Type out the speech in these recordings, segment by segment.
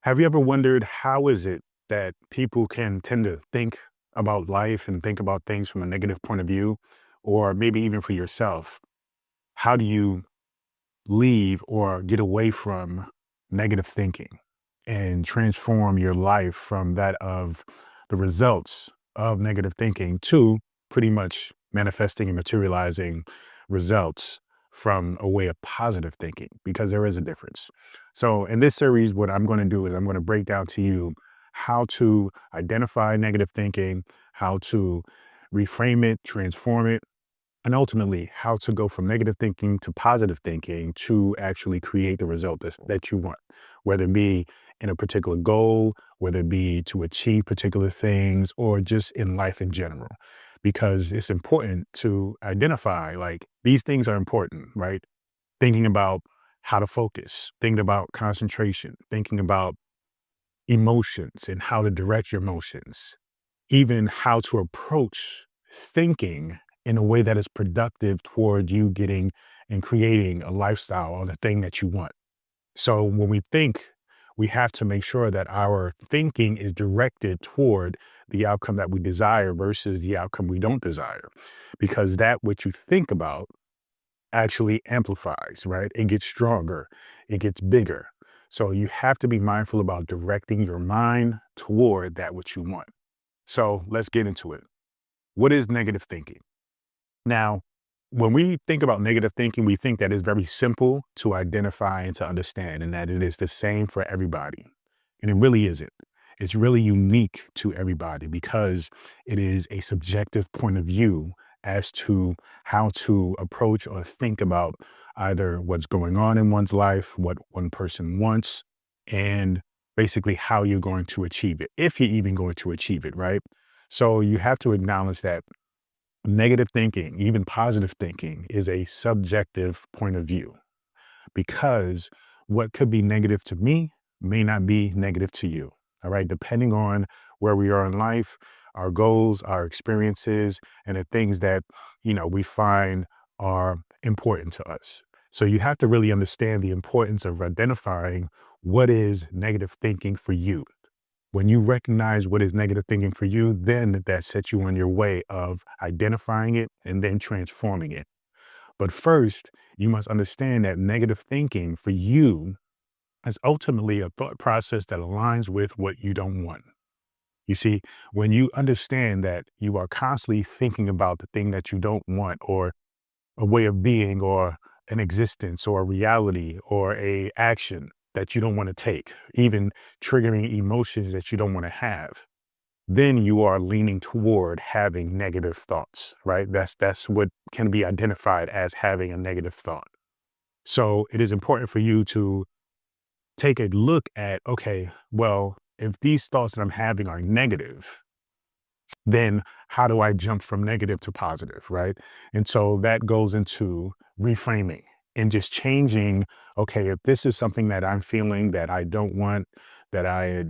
Have you ever wondered how is it that people can tend to think about life and think about things from a negative point of view? Or maybe even for yourself, how do you leave or get away from negative thinking and transform your life from that of the results of negative thinking to pretty much manifesting and materializing results from a way of positive thinking? Because there is a difference. So, in this series, what I'm going to do is I'm going to break down to you how to identify negative thinking, how to reframe it, transform it, and ultimately how to go from negative thinking to positive thinking to actually create the result that you want, whether it be in a particular goal, whether it be to achieve particular things, or just in life in general. Because it's important to identify like these things are important, right? Thinking about how to focus, thinking about concentration, thinking about emotions and how to direct your emotions, even how to approach thinking in a way that is productive toward you getting and creating a lifestyle or the thing that you want. So when we think, we have to make sure that our thinking is directed toward the outcome that we desire versus the outcome we don't desire. Because that which you think about actually amplifies, right? It gets stronger, it gets bigger. So you have to be mindful about directing your mind toward that which you want. So let's get into it. What is negative thinking? Now, when we think about negative thinking, we think that it's very simple to identify and to understand, and that it is the same for everybody. And it really isn't. It's really unique to everybody because it is a subjective point of view as to how to approach or think about either what's going on in one's life, what one person wants, and basically how you're going to achieve it, if you're even going to achieve it, right? So you have to acknowledge that negative thinking, even positive thinking, is a subjective point of view because what could be negative to me may not be negative to you. All right. Depending on where we are in life, our goals, our experiences, and the things that, we find are important to us. So you have to really understand the importance of identifying what is negative thinking for you. When you recognize what is negative thinking for you, then that sets you on your way of identifying it and then transforming it. But first, you must understand that negative thinking for you is ultimately a thought process that aligns with what you don't want. You see, when you understand that you are constantly thinking about the thing that you don't want, or a way of being, or an existence, or a reality, or a action that you don't want to take, even triggering emotions that you don't want to have, then you are leaning toward having negative thoughts, right? That's what can be identified as having a negative thought. So it is important for you to take a look at, okay, well, if these thoughts that I'm having are negative, then how do I jump from negative to positive, right? And so that goes into reframing and just changing, okay, if this is something that I'm feeling that I don't want, that I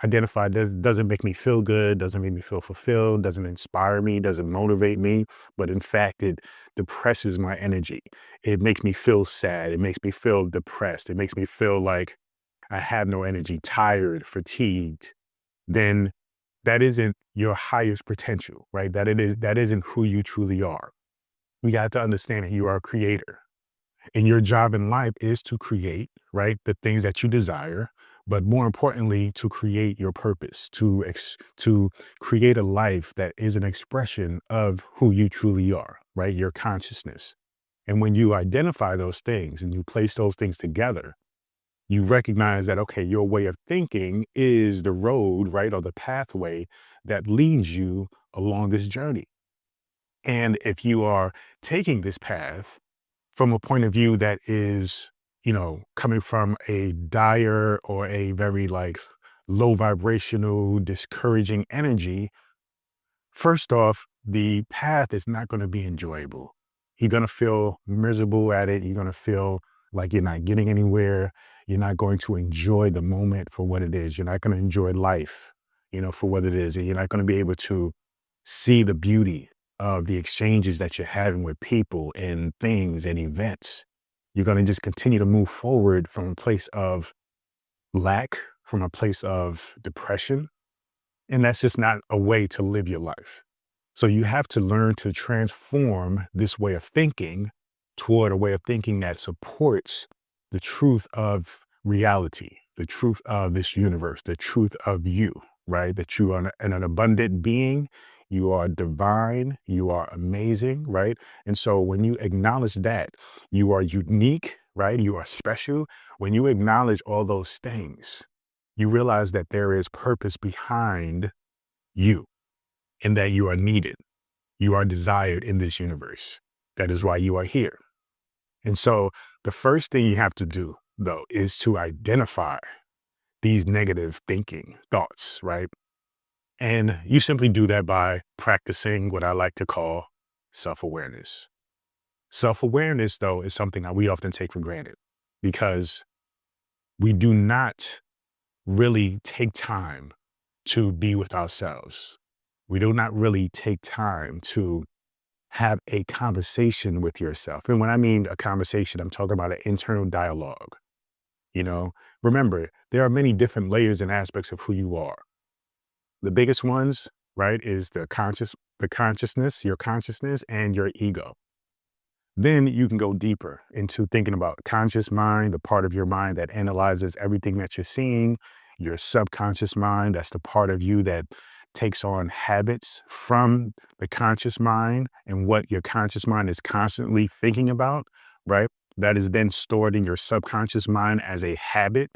identify doesn't make me feel good, doesn't make me feel fulfilled, doesn't inspire me, doesn't motivate me, but in fact, it depresses my energy. It makes me feel sad. It makes me feel depressed. It makes me feel like I have no energy, tired, fatigued. Then that isn't your highest potential, right? That isn't who you truly are. We got to understand that you are a creator. And your job in life is to create, right, the things that you desire, but more importantly, to create your purpose, to create a life that is an expression of who you truly are, right? Your consciousness. And when you identify those things and you place those things together, you recognize that, okay, your way of thinking is the road, right, or the pathway that leads you along this journey. And if you are taking this path from a point of view that is, coming from a dire or a very like low vibrational, discouraging energy, first off, the path is not going to be enjoyable. You're going to feel miserable at it. You're going to feel like you're not getting anywhere. You're not going to enjoy the moment for what it is. You're not going to enjoy life, for what it is. And you're not going to be able to see the beauty of the exchanges that you're having with people and things and events. You're going to just continue to move forward from a place of lack, from a place of depression. And that's just not a way to live your life. So you have to learn to transform this way of thinking toward a way of thinking that supports the truth of reality, the truth of this universe, the truth of you, right? That you are an abundant being, you are divine, you are amazing, right? And so when you acknowledge that you are unique, right? You are special. When you acknowledge all those things, you realize that there is purpose behind you and that you are needed. You are desired in this universe. That is why you are here. And so the first thing you have to do, though, is to identify these negative thinking thoughts, right? And you simply do that by practicing what I like to call self-awareness. Self-awareness, though, is something that we often take for granted because we do not really take time to be with ourselves. We do not really take time to have a conversation with yourself. And when I mean a conversation, I'm talking about an internal dialogue. You know, remember, there are many different layers and aspects of who you are. The biggest ones, right, is the consciousness, your consciousness and your ego. Then you can go deeper into thinking about conscious mind, the part of your mind that analyzes everything that you're seeing, your subconscious mind, that's the part of you that takes on habits from the conscious mind and what your conscious mind is constantly thinking about, right? That is then stored in your subconscious mind as a habit,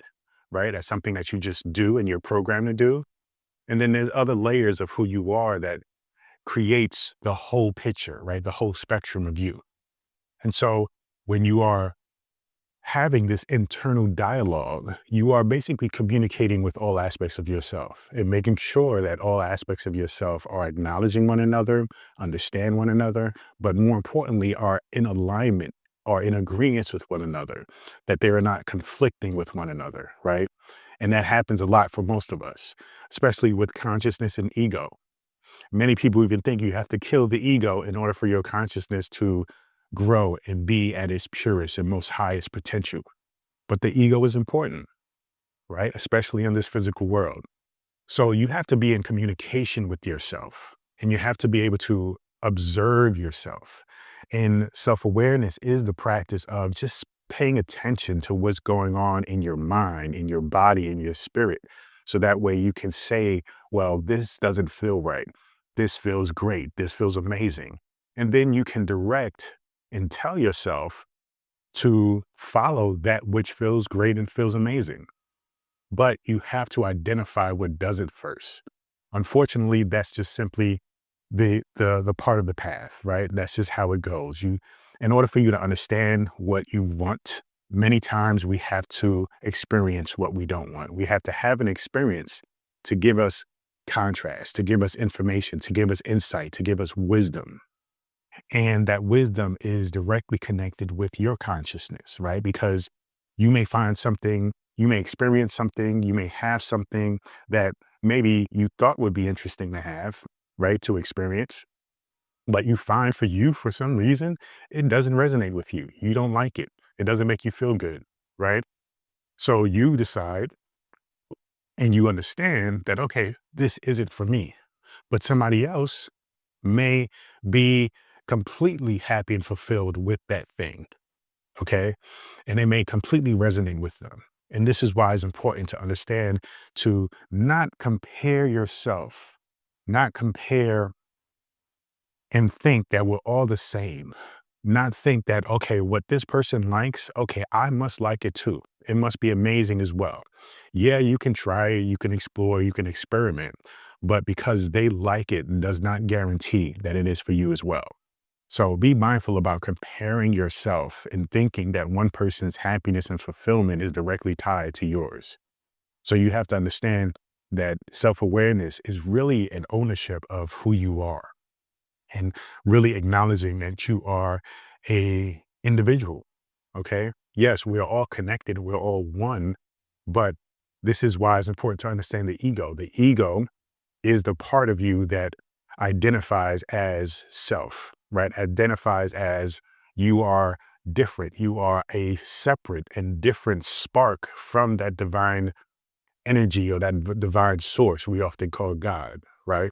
right? As something that you just do and you're programmed to do. And then there's other layers of who you are that creates the whole picture, right? The whole spectrum of you. And so when you are having this internal dialogue, you are basically communicating with all aspects of yourself and making sure that all aspects of yourself are acknowledging one another, understand one another, but more importantly, are in alignment or in agreement with one another, that they are not conflicting with one another, right? And that happens a lot for most of us, especially with consciousness and ego. Many people even think you have to kill the ego in order for your consciousness to grow and be at its purest and most highest potential. But the ego is important, right? Especially in this physical world. So you have to be in communication with yourself and you have to be able to observe yourself. And self-awareness is the practice of just paying attention to what's going on in your mind, in your body, in your spirit. So that way you can say, well, this doesn't feel right. This feels great. This feels amazing. And then you can direct and tell yourself to follow that which feels great and feels amazing. But you have to identify what doesn't first. Unfortunately, that's just simply the part of the path, right? That's just how it goes. In order for you to understand what you want, many times we have to experience what we don't want. We have to have an experience to give us contrast, to give us information, to give us insight, to give us wisdom. And that wisdom is directly connected with your consciousness, right? Because you may find something, you may experience something, you may have something that maybe you thought would be interesting to have, right? To experience. But you find for you, for some reason, it doesn't resonate with you. You don't like it. It doesn't make you feel good, right? So you decide and you understand that, okay, this isn't for me. But somebody else may be completely happy and fulfilled with that thing. Okay. And it may completely resonate with them. And this is why it's important to understand to not compare yourself, not compare and think that we're all the same. Not think that, okay, what this person likes, okay, I must like it too. It must be amazing as well. Yeah, you can try it, you can explore, you can experiment, but because they like it does not guarantee that it is for you as well. So be mindful about comparing yourself and thinking that one person's happiness and fulfillment is directly tied to yours. So you have to understand that self-awareness is really an ownership of who you are and really acknowledging that you are a individual. Okay. Yes, we are all connected. We're all one, but this is why it's important to understand the ego. The ego is the part of you that identifies as self, right? Identifies as you are different. You are a separate and different spark from that divine energy or that divine source we often call God, right?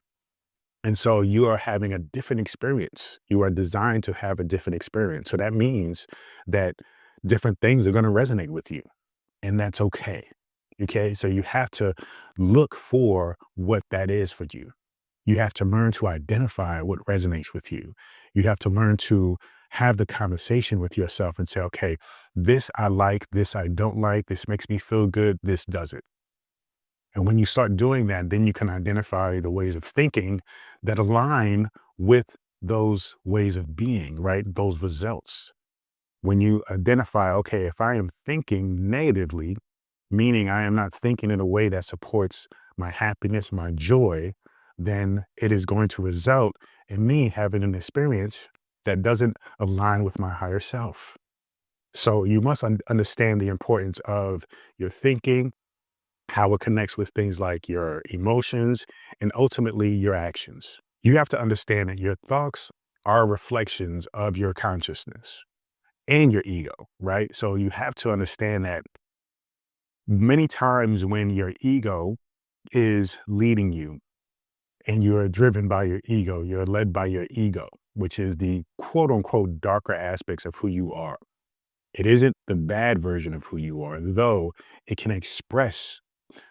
And so you are having a different experience. You are designed to have a different experience. So that means that different things are going to resonate with you, and that's okay. Okay. So you have to look for what that is for you. You have to learn to identify what resonates with you. You have to learn to have the conversation with yourself and say, okay, this I like, this I don't like, this makes me feel good, this doesn't. And when you start doing that, then you can identify the ways of thinking that align with those ways of being, right? Those results. When you identify, okay, if I am thinking negatively, meaning I am not thinking in a way that supports my happiness, my joy, then it is going to result in me having an experience that doesn't align with my higher self. So you must understand the importance of your thinking, how it connects with things like your emotions, and ultimately your actions. You have to understand that your thoughts are reflections of your consciousness and your ego, right? So you have to understand that many times when your ego is leading you and you're driven by your ego, you're led by your ego, which is the quote unquote darker aspects of who you are. It isn't the bad version of who you are, though it can express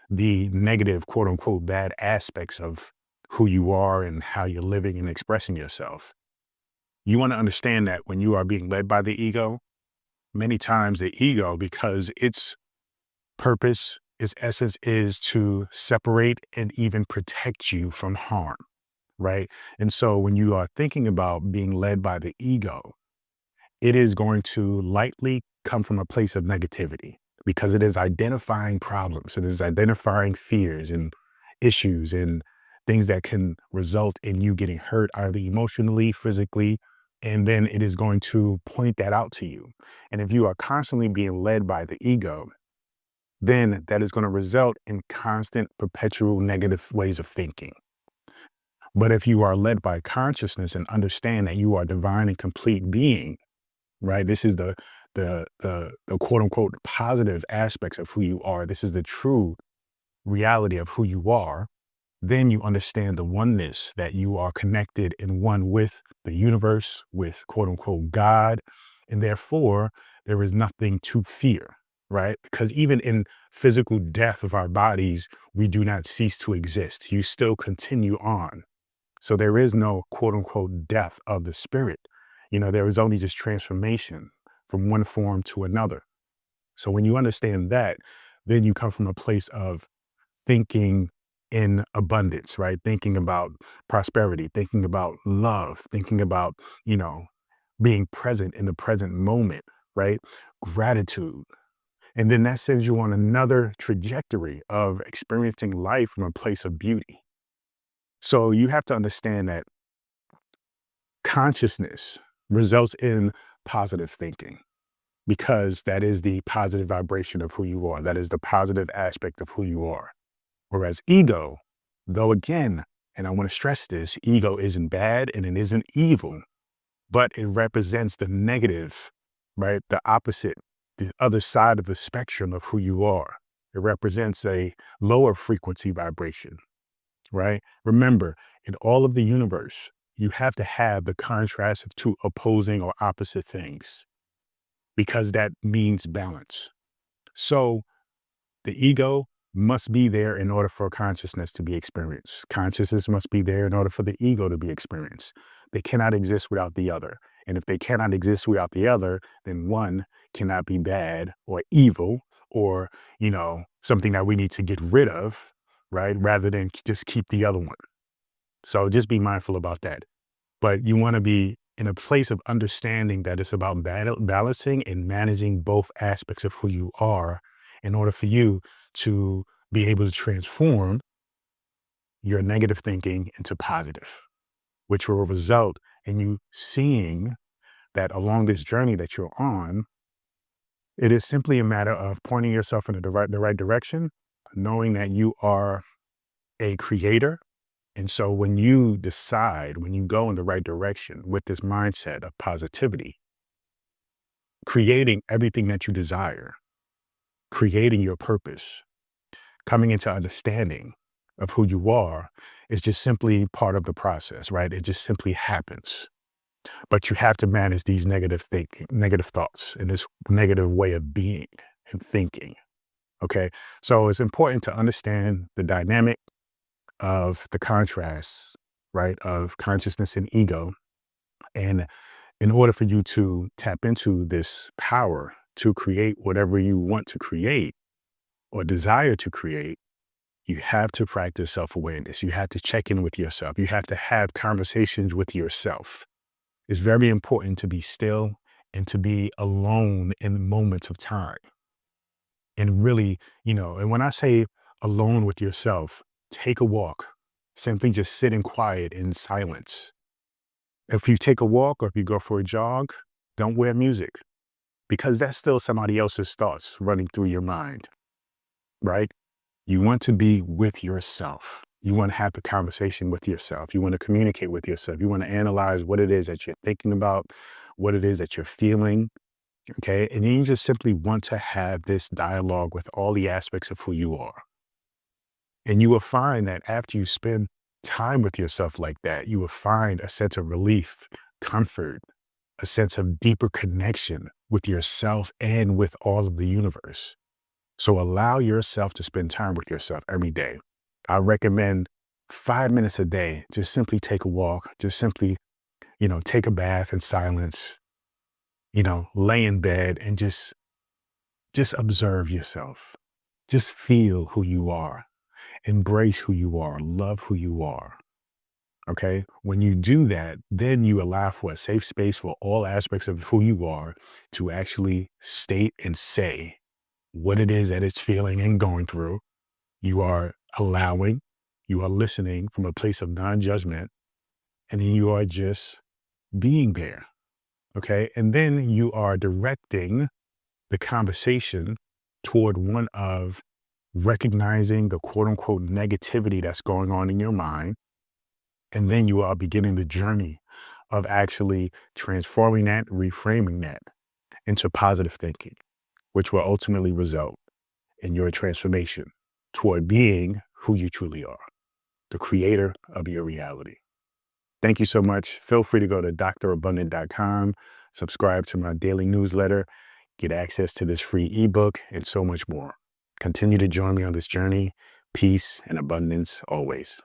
the negative quote unquote bad aspects of who you are and how you're living and expressing yourself. You want to understand that when you are being led by the ego, many times the ego, because its purpose, its essence is to separate and even protect you from harm, right? And so when you are thinking about being led by the ego, it is going to likely come from a place of negativity because it is identifying problems. It is identifying fears and issues and things that can result in you getting hurt either emotionally, physically, and then it is going to point that out to you. And if you are constantly being led by the ego, then that is going to result in constant, perpetual negative ways of thinking. But if you are led by consciousness and understand that you are divine and complete being, right? This is the quote unquote positive aspects of who you are. This is the true reality of who you are. Then you understand the oneness that you are connected and one with the universe, with quote unquote God. And therefore, there is nothing to fear, right? Because even in physical death of our bodies, we do not cease to exist. You still continue on. So there is no quote unquote death of the spirit. There is only just transformation from one form to another. So when you understand that, then you come from a place of thinking in abundance, right? Thinking about prosperity, thinking about love, thinking about, you know, being present in the present moment, right? Gratitude. And then that sends you on another trajectory of experiencing life from a place of beauty. So you have to understand that consciousness results in positive thinking because that is the positive vibration of who you are. That is the positive aspect of who you are. Whereas ego, though again, and I want to stress this, ego isn't bad and it isn't evil, but it represents the negative, right? The opposite, the other side of the spectrum of who you are. It represents a lower frequency vibration, right? Remember, in all of the universe, you have to have the contrast of two opposing or opposite things because that means balance. So the ego must be there in order for consciousness to be experienced. Consciousness must be there in order for the ego to be experienced. They cannot exist without the other. And if they cannot exist without the other, then one cannot be bad or evil or, something that we need to get rid of, right? Rather than just keep the other one. So just be mindful about that. But you want to be in a place of understanding that it's about balancing and managing both aspects of who you are in order for you to be able to transform your negative thinking into positive, which will result in you seeing that along this journey that you're on, it is simply a matter of pointing yourself in the right direction, knowing that you are a creator. And so when you decide, when you go in the right direction with this mindset of positivity, creating everything that you desire, creating your purpose, coming into understanding of who you are is just simply part of the process, right? It just simply happens. But you have to manage these negative thinking, negative thoughts, and this negative way of being and thinking. Okay. So it's important to understand the dynamic of the contrast, right, of consciousness and ego. And in order for you to tap into this power to create whatever you want to create or desire to create, you have to practice self-awareness. You have to check in with yourself. You have to have conversations with yourself. It's very important to be still and to be alone in moments of time. And really, and when I say alone with yourself, take a walk. Simply just sit in quiet in silence. If you take a walk or if you go for a jog, don't wear music because that's still somebody else's thoughts running through your mind, right? You want to be with yourself. You want to have a conversation with yourself. You want to communicate with yourself. You want to analyze what it is that you're thinking about, what it is that you're feeling. Okay. And then you just simply want to have this dialogue with all the aspects of who you are. And you will find that after you spend time with yourself like that, you will find a sense of relief, comfort, a sense of deeper connection with yourself and with all of the universe. So allow yourself to spend time with yourself every day. I recommend 5 minutes a day. Just simply take a walk. Just simply, take a bath in silence, lay in bed and just observe yourself. Just feel who you are. Embrace who you are. Love who you are. Okay. When you do that, then you allow for a safe space for all aspects of who you are to actually state and say what it is that it's feeling and going through. You are allowing, you are listening from a place of non-judgment, and then you are just being there. Okay. And then you are directing the conversation toward one of recognizing the quote unquote negativity that's going on in your mind. And then you are beginning the journey of actually transforming that, reframing that into positive thinking, which will ultimately result in your transformation toward being who you truly are, the creator of your reality. Thank you so much. Feel free to go to drabundant.com, subscribe to my daily newsletter, get access to this free ebook, and so much more. Continue to join me on this journey. Peace and abundance always.